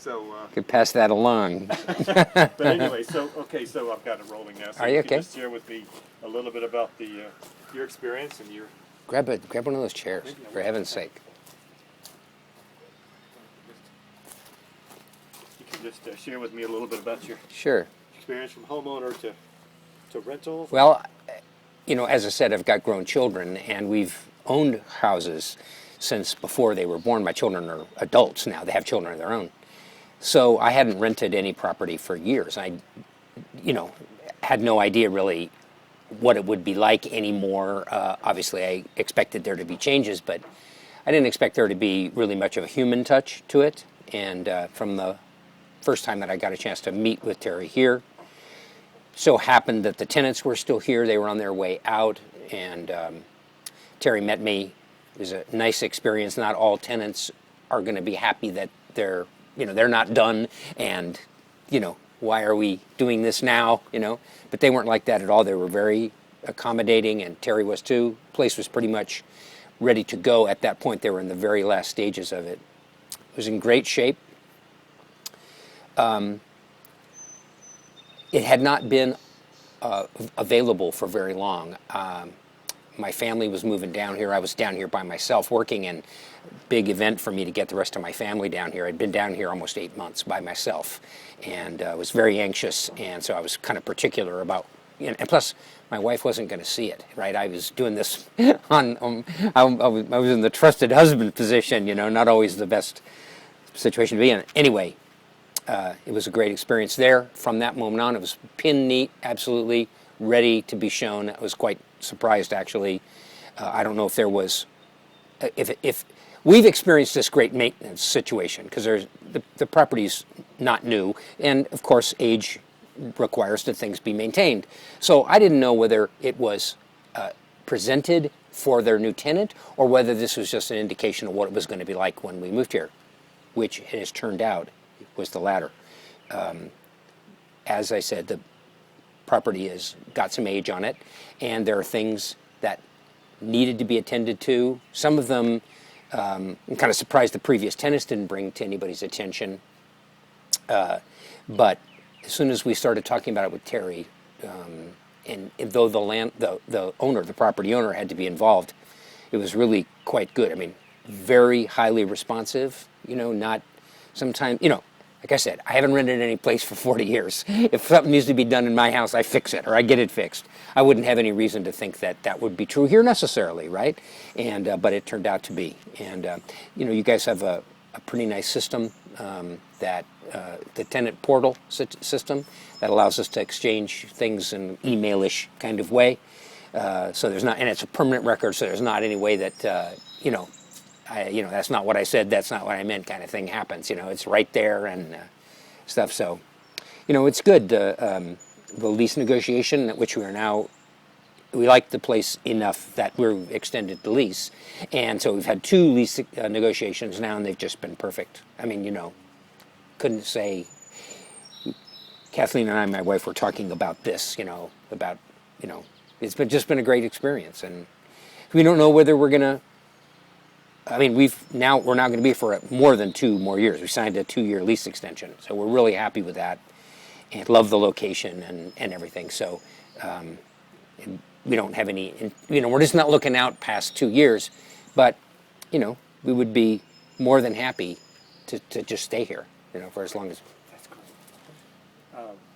So. Could pass that along. But anyway, so I've got it rolling now. So Are you okay? Just share with me a little bit about your experience and your. Grab one of those chairs, for heaven's sake. You can just share with me a little bit about your Sure. experience from homeowner to rental. Well, as I said, I've got grown children, and we've owned houses since before they were born. My children are adults now. They have children of their own. So I hadn't rented any property for years. I, had no idea really what it would be like anymore. Obviously, I expected there to be changes, but I didn't expect there to be really much of a human touch to it. And from the first time that I got a chance to meet with Terry here, so happened that the tenants were still here. They were on their way out, and Terry met me. It was a nice experience. Not all tenants are going to be happy that they're not done, and why are we doing this now? But they weren't like that at all. They were very accommodating, and Terry was too. The place was pretty much ready to go at that point. They were in the very last stages of it. It was in great shape. It had not been available for very long. My family was moving down here. I was down here by myself working, and big event for me to get the rest of my family down here. I'd been down here almost 8 months by myself, and was very anxious, and so I was kind of particular about, and plus my wife wasn't going to see it, right? I was doing this I was in the trusted husband position, not always the best situation to be in. Anyway, it was a great experience there. From that moment on, it was pin neat, absolutely ready to be shown. I was quite surprised, actually. I don't know if there was, if we've experienced this great maintenance situation, because the property's not new, and of course age requires that things be maintained. So I didn't know whether it was presented for their new tenant or whether this was just an indication of what it was going to be like when we moved here, which it has turned out was the latter. As I said, the property has got some age on it, and there are things that needed to be attended to. Some of them, I'm kind of surprised the previous tenants didn't bring to anybody's attention. But as soon as we started talking about it with Terry, and though the owner, the property owner, had to be involved, it was really quite good. I mean, very highly responsive. Not sometimes, like I said, I haven't rented any place for 40 years. If something needs to be done in my house, I fix it, or I get it fixed. I wouldn't have any reason to think that that would be true here necessarily, right? And but it turned out to be. And you guys have a pretty nice system, that the tenant portal system that allows us to exchange things in an email-ish kind of way. So there's not, and it's a permanent record, so there's not any way that that's not what I said, that's not what I meant kind of thing happens. It's right there and stuff. So, it's good. The lease negotiation at which we are now, we like the place enough that we're extended the lease. And so we've had 2 lease negotiations now, and they've just been perfect. I mean, couldn't say, Kathleen and I, my wife, were talking about this, it's just been a great experience. And we don't know whether we're going to, we're now going to be for more than 2 more years. We signed a 2-year lease extension, so we're really happy with that, and love the location and everything. So we don't have any, we're just not looking out past 2 years, but we would be more than happy to just stay here, for as long as